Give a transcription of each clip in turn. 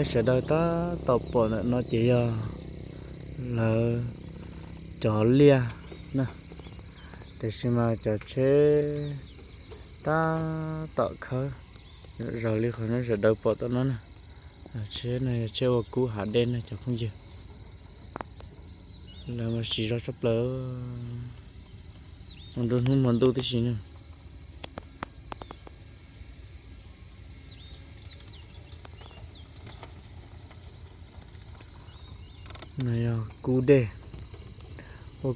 nó sẽ đợi ta tập bộ nó chỉ là cho lia nè để xem mà cho chế ta tạo khơi rồi lia nó sẽ đợi bộ nó nè chế này chế vào cú hạt đen này cho không gì là mà chỉ ra sắp lỡ mình đun không muốn tu tí gì nữa này cú đê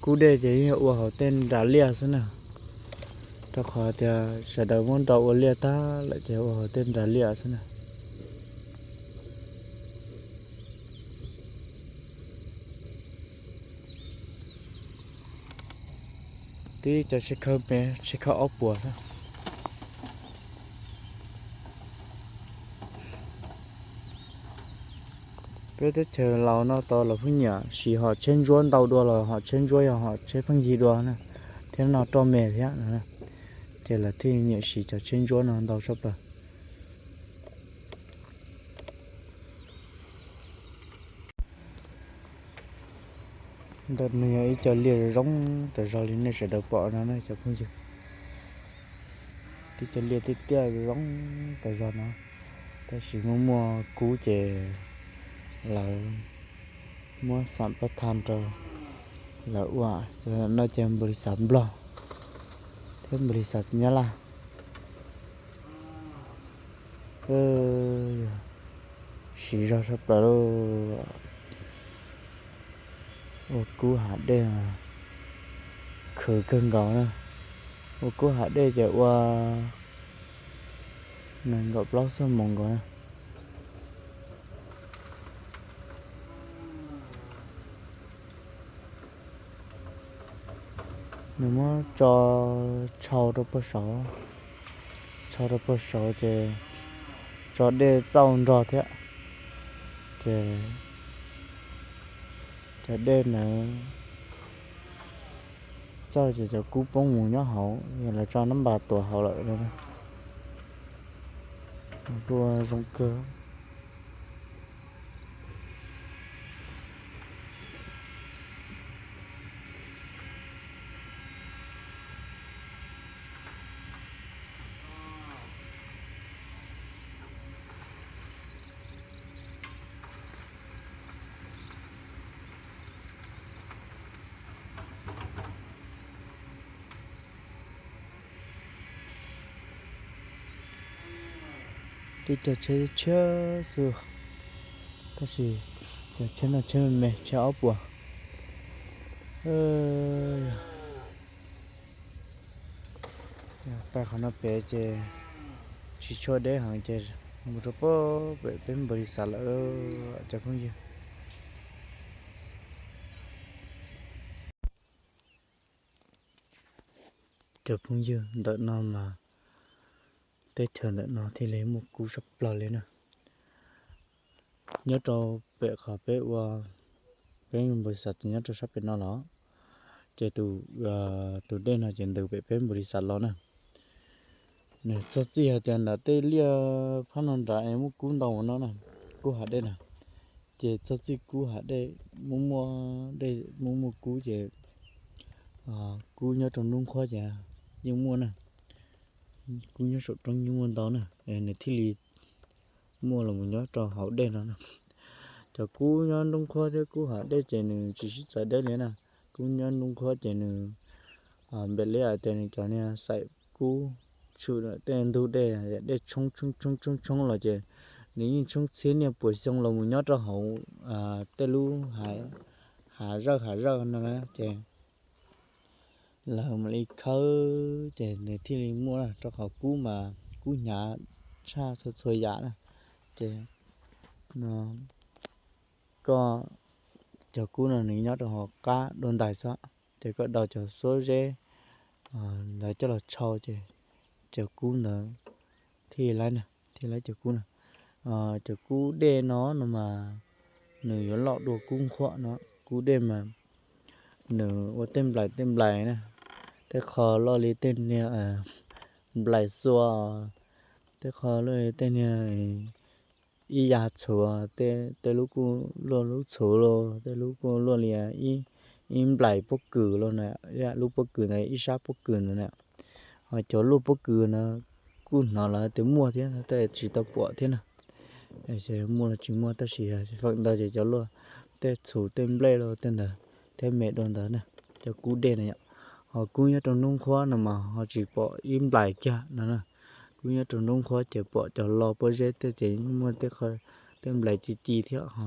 cú đê chỉ họ tên đã lia thế nào ta khỏi thì sẽ đầu món tàu lia ta lại chỉ họ tên đã lia thế nào tí cho sẽ khơi mẹ sẽ khơi ốc bùa thôi bây giờ chờ lâu nó to là phun nhở chỉ họ trên ruộng tàu đua là họ trên ruộng họ chế phăng gì đua nè thế nào to mẹ thế nè thế là thì nhở chỉ cho trên ruộng nó tàu sắp rồi đợt này ấy cho lia giống từ rồi lên này sẽ được bỏ nó này cho không gì thì cho lia tí tia giống từ rồi nó ta chỉ muốn mua cú chè là mua sản phẩm tham rồi là ua nó chém bưởi sắm blo thêm bưởi sạch nhá là chỉ ra sắp tới cú hạt đây mà khởi cơn gạo nè cú hạt đây chạy qua ngành gạo lót xong mỏng gạo nè nếu mà cho trâu đâu có sáu thì cho để trâu rồi thế thì đây là cho chỉ cho cú bông mù nhỏ hậu là cho nó bà tuổi hậu lợi rồi rùa giống cơ đi cho chơi xưa ta chỉ cho chơi là chơi mẹ chơi ốc bùa phải không nó bé chơi chỉ cho đấy hàng chơi một số bộ bé bên bơi sả lỡ cho không gì cho không gì đợi nó mà tới chờ đợi nó thì lấy một cú sập lò lên nè nhớ cho bé khỏi bé qua bên bơi sả nhớ cho sắp bên nó đó chơi từ đây là chuyện từ bé bên bơi sả lò nè nè sao gì hả tiền là tê lia phát nón ra em cún đầu nó nè cú hạt đây nè chơi sao gì cú hạt đây muốn mua cú chơi cú nhớ trong nung khoa chơi nhưng mua nè cú nhớ sụt trong nhưng mua đó nè này thì lì mua là một nhớ trò hậu đây nó nè cho cú nhớ nung khoa thế cú hạt đây chơi nè chỉ sợ đây nè cú nhớ nung khoa chơi nè bên lấy ở tên cho nè sai cú chủ là tên thu để chung là chứ nếu như chung xí này buổi xong là một nhót cho hậu tê lu hạ rơ nè chứ là một ly khơi chứ để thì mua là cho họ cú mà cú nhà xa xôi giá nè chứ nó có cho cú là nếu nhót cho họ cá đồn tài sao thì có đầu cho số dê lại cho là trâu chứ chờ cú nữa thì lấy chờ cú nè chờ cú đê nó mà nửa lọ đồ cung khọ nó cú đê mà nửa tem lại nè thế khó lo lấy tên nè lại xua thế khó lo lấy tên nè อียาโฉแต่ลูกกูลูกโฉโลแต่ลูกกูเลียอีมไหลปกกือโลน่ะยะลูกปกกือน่ะอีชาปกกือน่ะจอลูกปกกือน่ะกูนอละแต่มัวเทียแต่สิตะปอเทียน่ะไอ้เสมัวจิมัวตะสิฟังดาจะจอโลแต่โฉเต็มเลยโลแต่น่ะแต่เมดอนดาน่ะจะกูเดน่ะhọ cũng như trong nông khoa nè mà họ chỉ bỏ im lại kia nè cũng như trong nông khoa chỉ bỏ cho lo project thế chỉ mua thế thôi thêm lại chi thế họ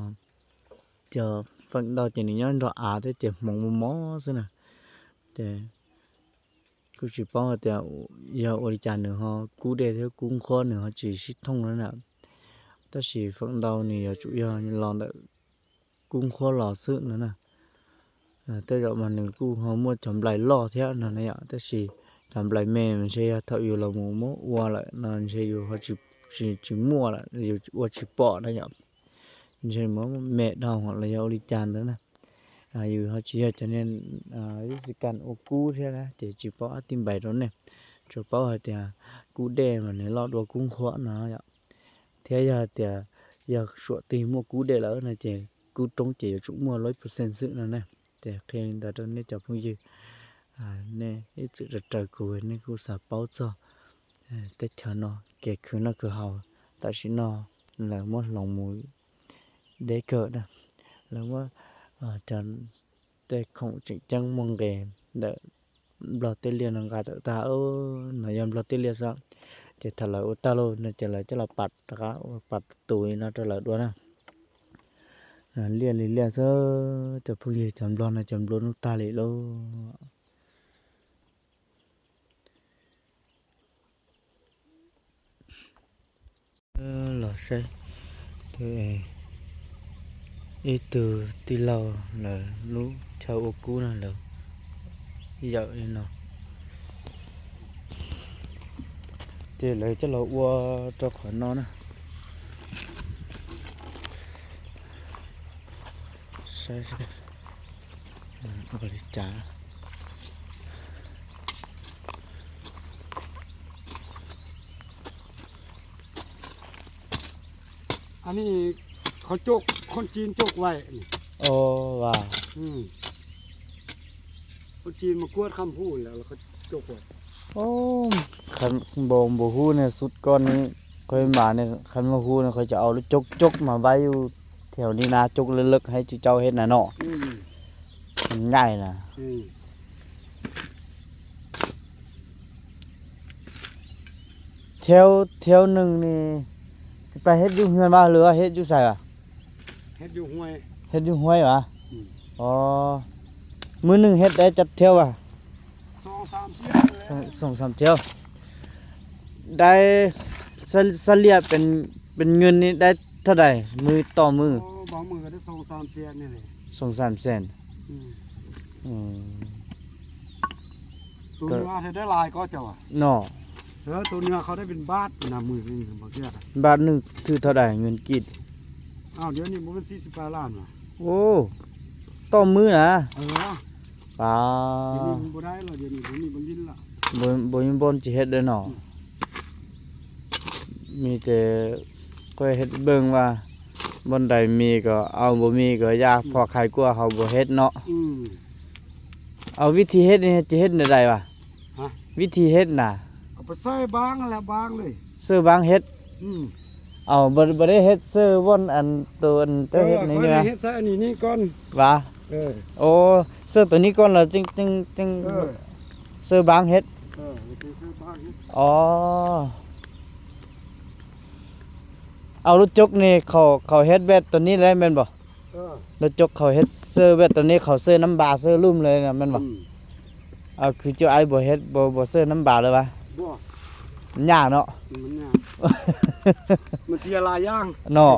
chờ phần đầu chỉ nhớ rõ thế chỉ mỏ thế nè để cứ chỉ bỏ thì giờ ôi cha nữa họ cú để theo cung khoa nữa họ chỉ xích thông nữa nè ta chỉ phần đầu này chủ yếu là để cung khoa lò sự nữa nèแต่ก็มันนึงกูเฮามัวจำไหลล้อแท้นั่นน่ะแต่สิจำไหลแม่มันใช่ถ้าอยู่ละหมู่มอว่าละนั่นใช่อยู่เฮาสิมัวละอยู่ว่าสิปอนะเนี่ยใช่มั้แม่ดาวของระยะอริจานแล้วนะอยู่เฮาสิจะเน้นวิธีการโอกูแท้นะแต่สิปอติมใบตรงเนี่ยจะปอแต่กูแดมันเนี่ยรอดว่ากุ้งขวนะเนี่ยแท้ยาแต่อยากสวดตีมัวกูแดแล้วนะเจกูตรงเจจุมัว 100% ซึ่งนั่นนะแต่เพลงแต่ตอนนี้จะพูดเนี่ยไอ้จุดใจกูนี่กูสาเป้าจ่อแต่เธอเนาะเกิดขึ้นแล้วคือเฮาแต่ฉันเนาะแล้วมันลงมือได้เกิดนะแล้วว่าจะได้ของจริงจังมองแกเด้อบลอตเตเลียนงกาตาหน่อยยามบลอตเตเลียซะจะทะเลอุตาโลนะจะละปัดนะคะปัดตุยนะจะละด้วยนะเลียซะจะพูดจำลองนะจำลองตาเลยโลหล่อใช่อีตัวที่เราlà lúc chào ô cú là dạo này nó thì lấy cho nó qua cho khỏi nó nè sai rồi trảอันนี้เขาจกคนจีนจกไว้นี่ โอ้ว้าคนจีนมากวดคำพูดแล้วเขาจกไว้โอ้คันบ่ฮู้เนี่ยสุดก่อนนี้ค่อยมาเนี่ยคันบ่ฮู้เนี่ยเขาจะเอาจกมาไว้อยู่แถวนี้นะจกลึกๆให้เจ้าเฮ็ดน่ะเนาะมันง่ายนะแถวนึงนี่สิไปเฮ็ดอยู่เฮือนบ่หรือว่าเฮ็ดอยู่ไสอ่ะเฮ็ดอยู่ห้วย เฮ็ดอยู่ห้วยหวะอ๋อมื้อนึงเฮ็ดได้จักเที่ยวอ่ะ 2-3 เที่ยว 2-3 เที่ยวได้เฉลี่ยเป็นเงินนี่ได้เท่าใดมื้อต่อมื้อบ างมื้อก็ได้2-3 เที่ยวนี่แหละ 2-3 แสนตัวเนื้อได้หลายก็เจ้าอ่ะเนาะตัวเนื้อเขาได้เป็นบาทนะมื้อนึงบางเที่ยบาทนึงคือเท่าใดเงินกีบอ้าวเดี๋ยวนี้บ่เป็น48ล้านว่ะโอ้ต่อมื้อนะป้าเดี๋ยวนี้บ่ได้แล้วเดี๋ยวนี้บ่ยินละบ่มีบ่สิเฮ็ดได้เนาะมีแต่ค่อยเฮ็ดเบิ่งว่าบ่ใดมีก็เอาบ่มีก็ยากพอขายกว่าเฮาบ่เฮ็ดเนาะเอาวิธีเฮ็ดนี่จะเฮ็ดได้วะวิธีเฮ็ดน่ะเอาไปใส่บางนั่นแหละบางเลยซื้อบางเฮ็ดเอาบ่ได้เฮ็ดซื้อว่นอันตัวอันเจ้าเฮ็ดนี่นะเฮ็ดใส่อันนี้ก่อนว่าโอ้ซื้อตัวนี้ก่อนแล้วจึงซื้อบางเฮ็ดซื้อบางเฮ็ดอ๋อเอารถจกนี่เขาเฮ็ดแบบตัวนี้เลยแม่นบ่รถจกเขาเฮ็ดซื้อแบบตัวนี้เขาซื้อน้ำบาซื้อลุ่มเลยน่ะแม่นบ่คือเจ้าไอ้บ่เฮ็ดบ่ซื้อน้ำบาเลยวะบ่มันยากเนาะมันยากมันเสียหลายอย่างเนาะ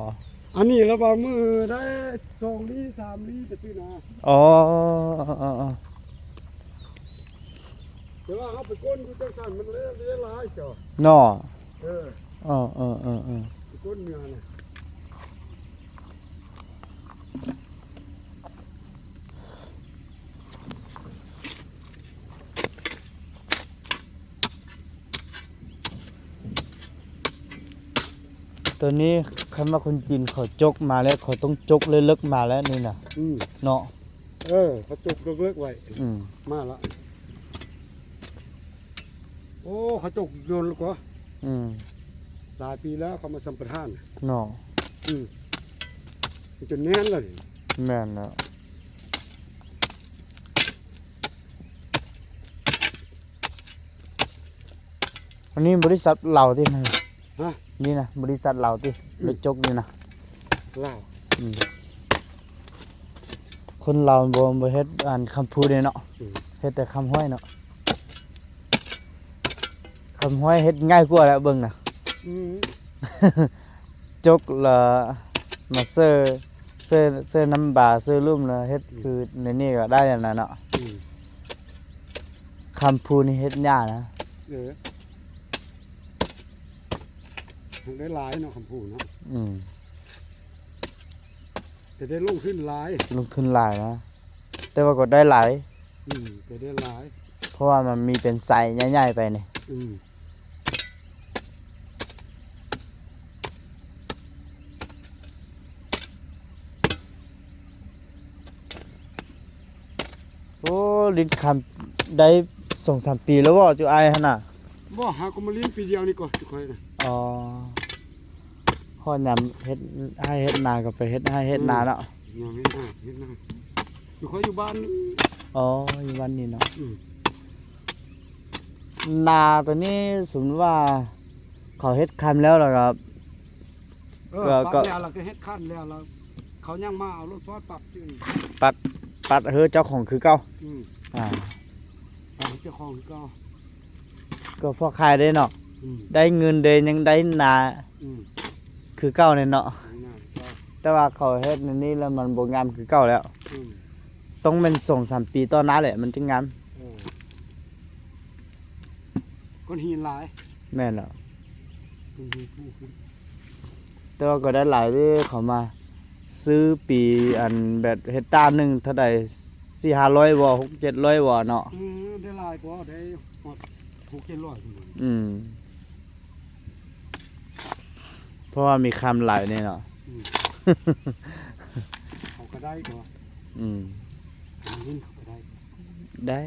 อันนี้ละบางมื้อได้2 ลี3 ลีไปซื้อนะอ๋อแต่ว่าเฮาไปก้นอยู่จังซั่นมันเลยหลายจ้ะเนาะไปก้นเนื้อน่ะตัวนี้ข คันว่าคนจีนเขาจกมาแล้วเขาต้องจกเลึกๆมาแล้วนี่น่ะ อืม เนาะ เขาจุกเลิกไว้ อืม มาละโอ้เขาจุกโยนแล้วกว่า อืม หลายปีแล้วเขามาสัมปทาน เนาะ อืมมันจนแน่นเลย แม่นแล้วอันนี้บริษัทเราที่นั่น ฮะ นี่นะบริษัทเราที่รถจกนี่นะ ลาว อืมคนเราบ่เฮ็ดอ่านคำพูดเลยเนาะ อืม เฮ็ดแต่คำห้อยเนาะคำห้อยเฮ็ดง่ายกว่าแล้วเบิ่งน่ะ อืม จกละมาเซอร์น้ำบาเซอร์ลุ่มละเฮ็ดคือในนี่ก็ได้แล้วนะเนาะ อืม คำพูดนี่เฮ็ดยากนะ ได้หลายเนาะคำพูดเนาะ อืม แต่ได้ลงขึ้นหลาย ลงทุนหลายนะ แต่ว่าก็ได้หลาย แต่ได้หลาย เพราะว่ามันมีเป็นไซส์ใหญ่ๆไปนี่ อืม โอ้ลิ้นคำได้2-3 ปีแล้วบ่จุอายหั่นน่ะ บ่หาก็มาเลี้ยงปีเดียวนี่ก่อนทุกคนนะ อ๋อพอยามเฮ็ดให้เฮ็ดนาก็ไปเฮ็ดให้เฮ็ดนาเนาะ ยังไม่น่าเฮ็ดหน้าทุกคนอยู่บ้านนี่ อ๋ออยู่วันนี้เนาะ อืม นาตัวนี้สมมุติว่าเขาเฮ็ดคันแล้วล่ะครับ ปรับแล้วเราก็เฮ็ดขั้นแล้วเราเขายังมาเอารถฟอดปรับชื่อ ปัดเฮือเจ้าของคือเก่า อืม อ่า ปรับเจ้าของก็ ก็พอขายได้เนาะ อืม ได้เงินเดยังได้นา อืม คือเก่าเนี่ยเนาะ ง่ายก็ แต่ว่าเขาเฮ็ดในนี้แล้วมันบ่งามคือเก่าแล้ว อืม ต้องเป็น2-3 ปีต่อหน้าแหละมันจึงงาม ก้อนหินหลาย แม่นแล้ว ก้อนหินผู้ขึ้น แต่ว่าก็ได้หลายที่เขามาซื้อปีอันแบบเฮกตาร์หนึงเท่าใด4-500บ่6-700บ่เนาะ ได้หลายกว่าได้หมด600-700พุ่น อืมเพราะว่ามีคำหลายเนี่ยเนาะ อืมเขาก็ได้ก็ อืม หินเขาก็ได้ ได้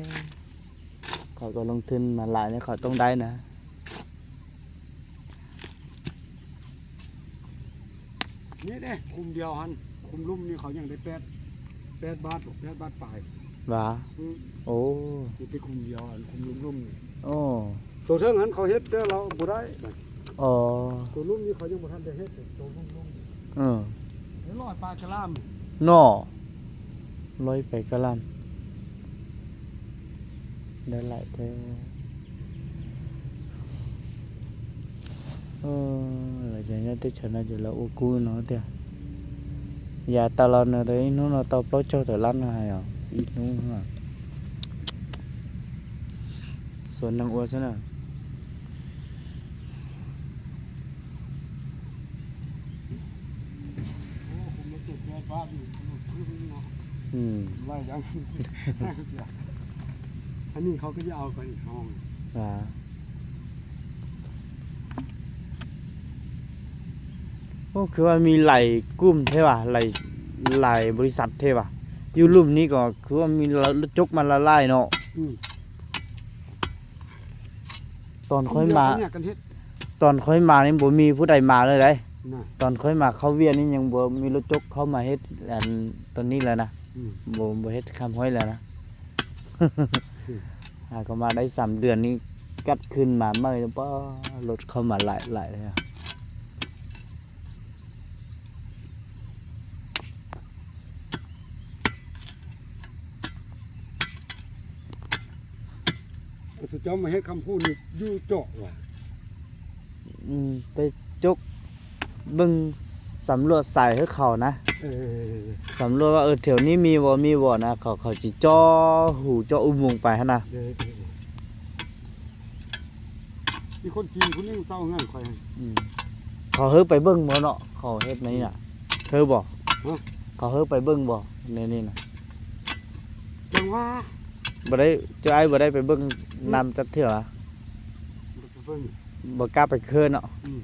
เขาก็ลงทุนมาหลายเนี่ยเขาต้องได้นะ นี่เด้คุมเดียวหันคุมลุ่มนี่เขายังได้8 บาท8 บาทปลาย ว่า อืม โอ้ นี่เป็นคุมเดียวหันคุมลุ่มนี่ โอ้ ตัวเท่านั้นเขาเฮ็ดแต่เราบ่ได้ อ๋อ ตัวลุ่มนี่เขายังบ่ทันได้เฮ็ดตัวลุ่ม เออ เดี๋ยวรอยปลากระลาม นอลอยไปกะลำได้หลายแท้là giờ nhớ tới chỗ này giờ là ô cú nó thế giờ tao lo nữa thấy nó tao plot cho tao lăn hay à ít nó hả xuân đang uống thế nào โอ้ผมมาเก็บ8 บาทอยู่เนาะ ไล่ยัง อันนี้เขาก็จะเอากันอีกห้อง và ôคือว่ามีไหลกลุ่มเท่ป่ะไหลบริษัทเท่ป่ะอยู่ลุ่มนี้ก็คือว่ามีรถจกมาละลายเนาะ อืม ตอนค่อยมา เนี่ยกันเฮ็ด ตอนค่อยมานี่บ่มีผู้ใดมาเลยได้ น่ะ ตอนค่อยมาเข้าเวียนนี่ยังบ่มีรถจกเข้ามาเฮ็ดอันตอนนี้แล้วนะ อืม บ่เฮ็ดคำห้อยแล้วนะ ก็มาได้3 เดือนนี่กัดขึ้นมาเมื่อยแล้วป้ารถเข้ามาหลายเลยอะ สุดยอดมาเฮ็ดคำพูดนี่อยู่เจาะว่ะ ไปจกเบิ่งสำรวจสายให้เขานะ เออ สำรวจว่าแถวนี้มีบ่นะเขาสิจ่อหูจ่ออุโมงค์ไปหั่นน่ะ เด้อมีคนจีนคนนึงเศร้างั้นค่อย เขาเฮ็ดไปเบิ่งบ่เนาะเขาเฮ็ดในนี่น่ะเธอบ่ ฮะ เขาเฮ็ดไปเบิ่งบ่ในนี่น่ะ จังว่า บ่ได้เจ้าไอ้บ่ได้ไปเบิ่งน้ำจักเทื่อ เพิ่น บ่กล้าไปเคินเนาะ อืม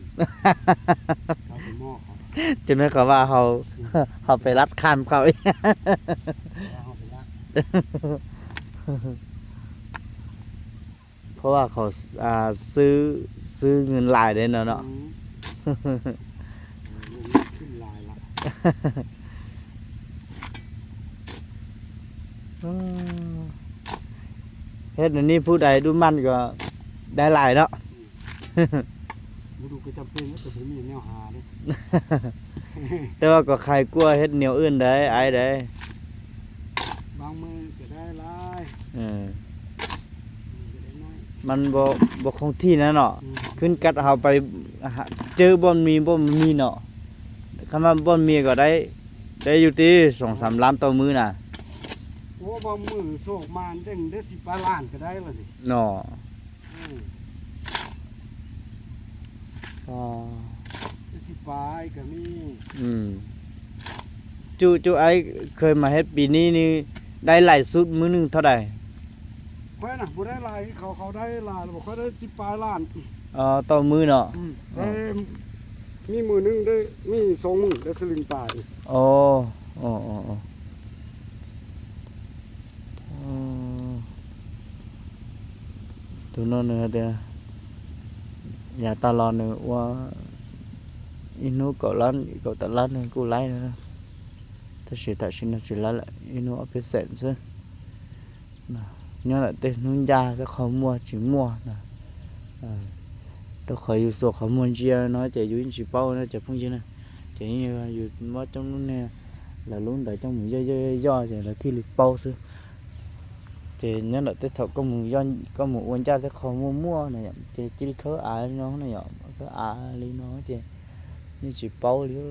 เอาไปหม้อเขา จะไม่ก็ว่าเขาไปรัดข้ามเขาอีก เอาไปละ เพราะว่าเขาซื้อเงินหลายได้เนาะ ลงขึ้นลายละ อืมเฮ็ดอันนี้ผู้ใดดูมันก็ได้หลายเนาะ บ่ดูก็จำเป็นว่าจะมีแนวหาเด้ แต่ว่าก็ใครกลัวเฮ็ดเหนียวอื่นได้อายได้ บางมือก็ได้หลาย เออ มือก็ได้น้อย มันบ่คงที่นะเนาะ อืม ขึ้นกัดเฮาไปเจอบ่มีเนาะคำว่าบ่มีก็ได้อยู่ที่ 2-3 ล้านต่อมื้อน่ะ โอ้บางมือโศกมานจังได้10ปลาล้านก็ได้ล่ะสิ เนาะ อืม ก็ ได้10ปลายก็มี อืมจูไอ้เคยมาเฮ็ดปีนี้นี่ได้หลายสุดมื้อหนึงเท่าใด ค่อยน่ะบ่ได้หลายเขาได้หลายแล้วบ่ค่อยได้10ปลายล้าน ต่อมื้อเนาะ แต่มีมือหนึงได้มี2มื้อได้สลึงปลาย โอ้ตัวนั้นเนี่ยเด้ออย่าตลอดเนี่ยว่าinu cậu lớn cậu ta lớn hơn cô lái nữa ta chỉ tại xin nó chỉ lái lại inu ở phía sẹn chứ nhớ lại tên nun ra cái khó mua chỉ mua nè đâu khỏi yêu số khó mua chia nó chạy dưới chỉ bao nó chạy không gì nè chạy như dù mất trong lúc này là luôn đợi trong mình do thì là thi lịch bao chứ thì nhớ lại tên thọ có một quan cha cái khó mua này thì chỉ khớ ai nó này nhở khớ ai đi nó thìนี่จีเป้าหรือ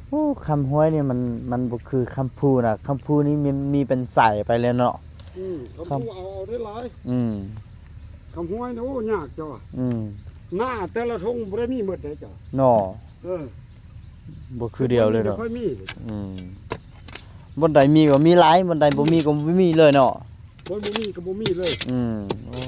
โอ้คำห้วยนี่มันบ่คือคำพูนะคำพูนี่มีเป็นใส่ไปเลยเนาะ คำพูเอาได้หลาย คำห้วยนี่โอ้ยากจ้ะหน้าแต่ละทงบ่ได้มีหมดเลยจ้ะ เนาะ บ่ คือเดียวเลยเนาะ ค่อยมี บนใดมีก็มีหลายบนใดบ่มีก็บ่มีเลยเนาะ บ่มีก็บ่มีเลย โอ้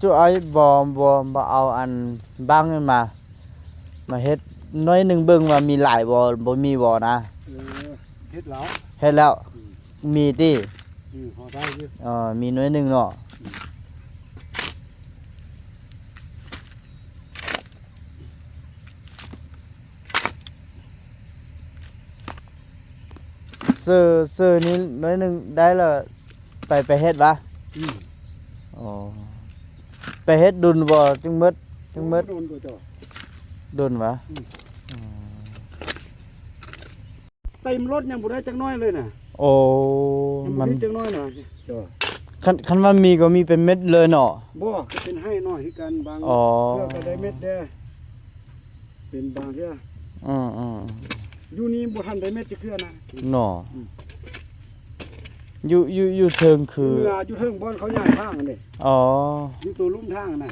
chú ấy bòเอาอันบ้างนั่นมาเฮ็ดน้อยหนึงเบิ่งว่ามีหลายบ่มีบ่นะ เฮ็ดแล้ว เฮ็ดแล้วมีติ พอได้อยู่ มีน้อยหนึงเนาะซื้อนี่น้อยหนึงได้แล้วไปเฮ็ดวะอ๋อไปเฮ็ดดุลบ่จึงหมด โดนก็จ้ะ ดุลวะ เต็มรถยังบ่ได้จักน้อยเลยน่ะ โอ้ ยังบ่ มัน ได้จักน้อยน่ะจ้ะ คันว่ามีก็มีเป็นเม็ดเลยเนาะ บ่ก็เป็นให้น้อยคือกันบาง อ๋อ เทื่อก็ได้เม็ดเด้อเป็นบางเทื่อ อยู่นี่บ่ทันได้เม็ดจักเทื่อนะ เนาะอยู่เทิงคือ เรืออยู่เทิงบ่อนเขาย้ายทางอันนี้ อ๋อ อยู่ตัวลุ่มทางน่ะ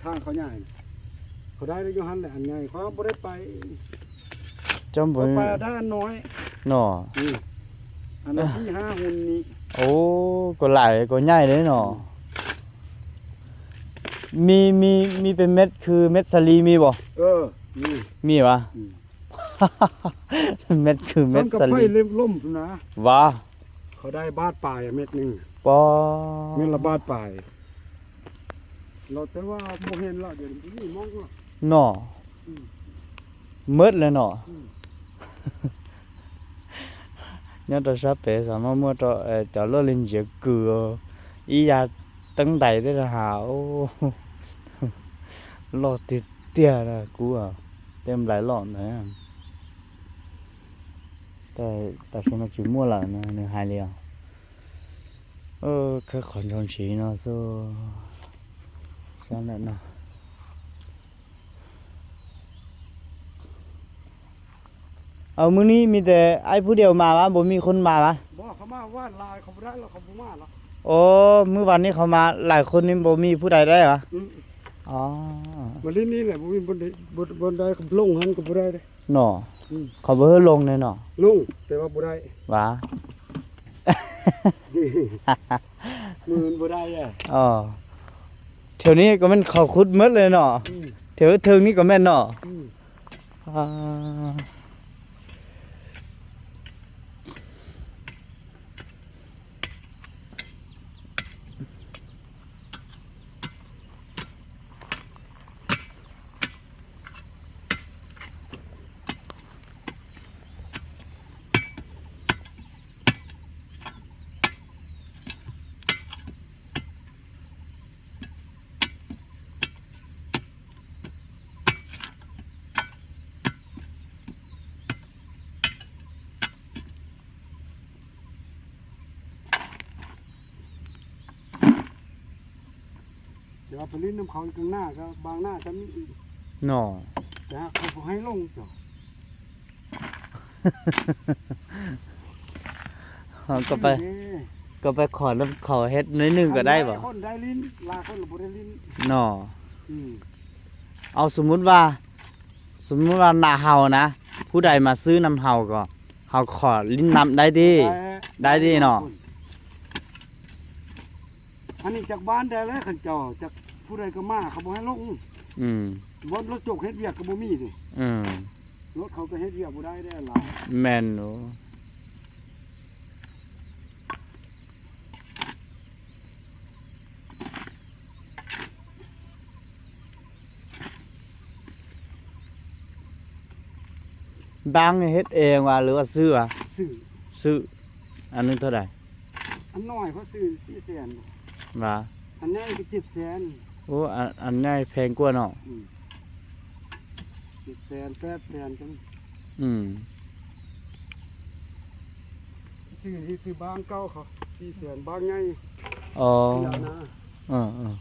ทางเขาย้ายเขาได้ได้อยู่หั่นแหละอันใหญ่เขาบ่ได้ไป จำบ่ ไปด้านน้อย เนาะ อันนั้นที่5หุ่นนี้ โอ้ก็หลายก็ใหญ่เลยเนาะมีเป็นเม็ดคือเม็ดสาลีมีบ่ นี่ มีวะ เม็ดคือเม็ด กับ สา ไฟ ลี ล่มนะ ว้า เขาได้บาทปลายเม็ดหนึง ปอ เม็ดละบาทปลายเราแต่ว่าบ่เห็นละเดี๋ยวนี้มองละ เนาะมืดเลยเนาะ nhớ tôi sắp về sao mà mua cho nó lên giật cửa ý ra tấn đầy thế là hảo lo tiệt tia là cú à đem lại lọn đấy à ta xem nó chỉ mua là nó hai liền cái khoản trong chỉ nó số xem lại nàoมื้อนี้มีแต่ไอ้ผู้เดียวมาวะบ่มีคนมาวะ บ่เขามาว่านลายเขาบ่ได้แล้วเขาบ่มาแล้ว โอ้มื้อวันนี้เขามาหลายคนนี่บ่มีผู้ใดได้เหรอ อ๋อ มาลิ้นนี่แหละบ่มีบนได้ก็ลงหันก็บ่ได้เด้ เนาะเขาบ่ให้ลงเลยเนาะ ลงแต่ว่าบ่ได้ หว่า มือมันบ่ได้อ่ะ อ๋อแถวนี้ก็แม่นเขาขุดหมดเลยเนาะ อืม แถวเทิงนี้ก็แม่นเนาะ อืม อ่าเดี๋ยวไปลิ้นน้ำเขาอีกข้างหน้าก็บางหน้าจะมีอีก เนาะ แต่หากเขาบ่ให้ลงจ้ะ ก็ไป ก็ไปขอน้ำเขาเฮ็ดหน้อยหนึงก็ได้บ่ คนได้ลิ้นลาคนบ่ได้ลิ้น เนาะ อืม เอาสมมุติว่าหน้าเฮานะ ผู้ใดมาซื้อน้ำเฮาก็เฮาขอลิ้นน้ำได้ดิ ได้ดิเนาะ อันนี้จากบ้านได้แล้วคันเจ้าจากผู้ใดก็มาเขาบ่ให้ลง อืม บนรถจกเฮ็ดเวียกก็บ่มีดิ อืม รถเขาไปเฮ็ดเวียกบ่ได้ได้หลาย แม่นโอ้บางนี่เฮ็ดเองว่าหรือว่าซื้อวะ ซื้อ ซื้อ อันนึงเท่าใด อันน้อยเขาซื้อ400,000 ว่า อันนี้ก็700,000 โอ้อันนี้แพงกว่าเนาะ อืม700,000 800,000จัง อืม ซื้อบางเก่าเขา400,000บางใหญ่ อ๋อ เสียนะ เออเออ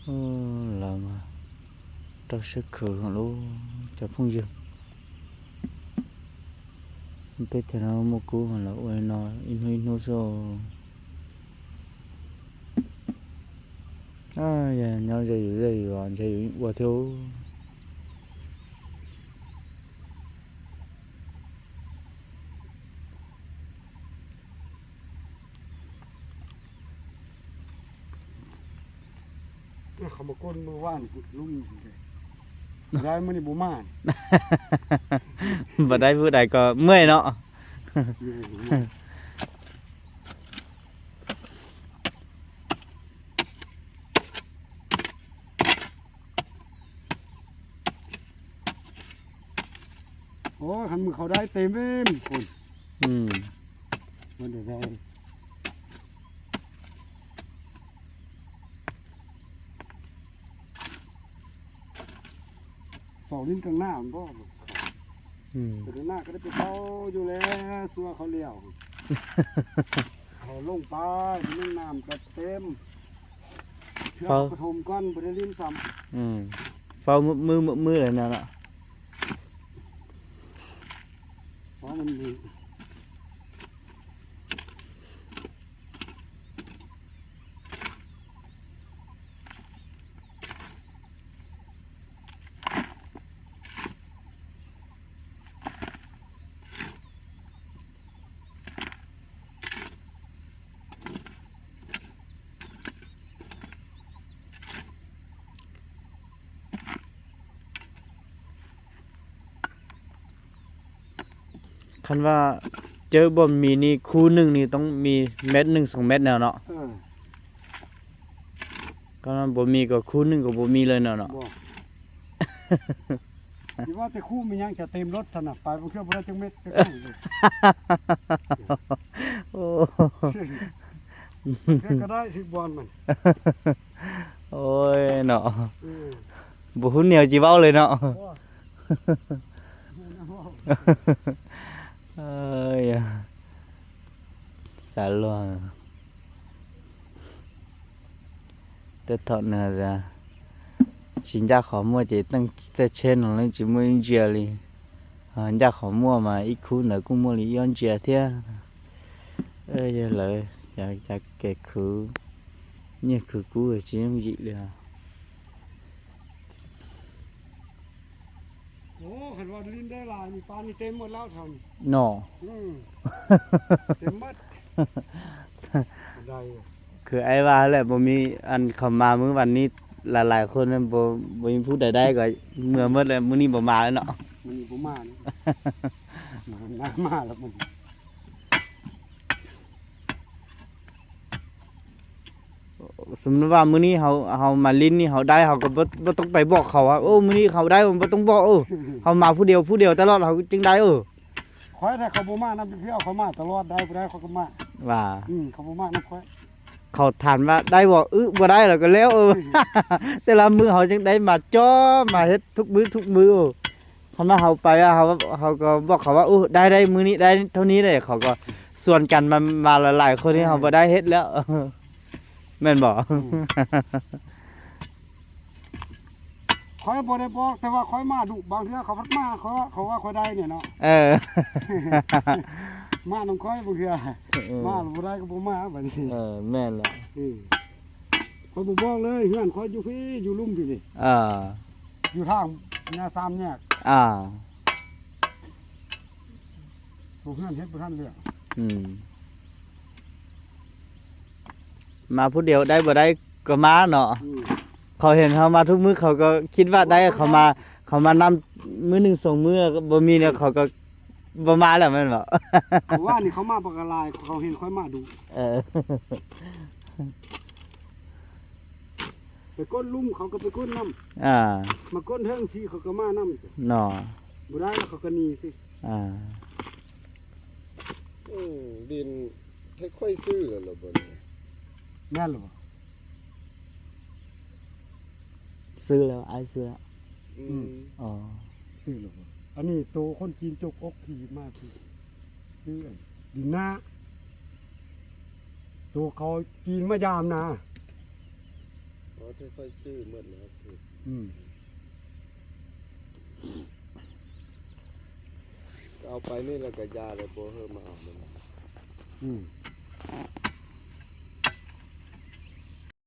làm tao sẽ khử hẳn luôn chả không dừng tết cho nó một cú mà là ôi nó in huy nó rồi à giờ nhau dây còn dây qua thiếu เขามาก้นมือว่านลุงได้มื้อนี้บ่มา và đây vừa đây có 10 nọ โอ้คันมือเขาได้เต็มเว้มคน มันได้สองลิ้นกลางหน้ามันบ่แต่ข้างหน้าก็ได้ไปเขาอยู่แล้วสัวเขาเลี้ยว เขาลงไปมันน้ำก็เต็มเพื่อกระทมก้อนบริลินซ้ำ phao mưa này nè nọ เพราะมันมีคันว่าเจอบ่มีนี่คู่หนึ่งนี่ต้องมีเม็ดหนึ่ง2 เม็ดแนวเนาะก็บ่มีก็คู่หนึ่งก็บ่มีเลยแนวเนาะ บอกที่ว่าแต่คู่มันยังจะเต็มรถถนัดไปบางเทื่อบ่ได้จังเม็ดไปคู่เลย โอ้ เทื่อก็ได้สิบอลมัน โอ้ยเนาะบ่ฮู้แนวสิเว้าเลยเนาะ เอ้ยสาลวแต่ถอดเนื้อra chính ra khó mua chỉ tăng tới trên nó lên chỉ mua in chia đi ra khó mua mà ít khu nữa cũng mua lý yên chia thế giờ lại giờ kẹt khử như khử cú ở chỉ không gì liền โอ้ขันว่าลิ้นได้ลายมีปลานี่เต็มหมดแล้วท nọ ำเต็มหมดได้ คือไอ้ว่าแหละบ่มีอันเข้ามามื้อวันนี้หลายๆคนนั้นบ่มีผู้ใดได้ก็เมื่อหมดแล้วมื้อนี้บ่มาแล้วเนาะ มันอยู่ประมาณน้ำมาแล้วมัน สมมุติว่ามื้อนี้เฮามาลิ้นนี่เฮาได้เฮาก็บ่ต้องไปบอกเขาว่าโอ้มื้อนี้เขาได้บ่ต้องบอกเฮามาผู้เดียวตลอดเฮาจึงได้คอยได้เขาบ่มาน้ำเที่ยวเขามาตลอดได้บ่ได้เขาก็มา ว่า เขาบ่มาน้ำคอย เขาถามว่าได้บ่บ่ได้แล้วก็แล้วแต่ละมื้อเฮาจึงได้มาจ้อมาเฮ็ดทุกมื้อคำว่าเฮาไปเฮาก็บอกเขาว่าได้มื้อนี้ได้เท่านี้เลยเขาก็ส่วนกันมาหลายๆคนที่เฮาบ่ได้เฮ็ดแล้วแม่นบ่ คอยบ่ได้บอกแต่ว่าคอยมาดุบางเทื่อเขาพัดมาเขาว่าคอยได้เนี่ยเนาะ มาน้ำคอยบางเทื่อมาบ่ได้ก็บ่มาบัดนี้ แม่นแล้ว คอยบ่บอกเลยเฮือนคอยอยู่พี่อยู่ลุ่มพี่นี่ อยู่ทางหน้า3แยกบ่เฮือนเฮ็ดบ่ทันเรื่อง มาผู้เดียวได้บ่ได้ก็มาเนาะเขาเห็นเขามาทุกมื้อเขาก็คิดว่าได้เขามานำมื้อ1 2มื้อก็บ่มีแล้วเขาก็บ่มาแล้วแม่นบ่ ว่านี่เขามาปกลายเขาเห็นค่อยมาดูไปก้นลุ่มเขาก็ไปก้นน้ำมาก้นเทิงสีเขาก็มาน้ำ เนาะ บ่ได้แล้วเขาก็หนีสิ ดินค่อยๆซื้อแล้วล่ะบ่นี่ แม่นหรอ ซื้อแล้วอ้ายซื้อแล้ว ซื้อหรออันนี้โตคนจีนจกอกขี่มาที่ซื้อดินนาโตเขาจีนมายามนะ ค่อยๆซื้อหมดแล้วคือ เอาไปนี่แล้วก็ยาแล้วบ่เฮามาเอามัน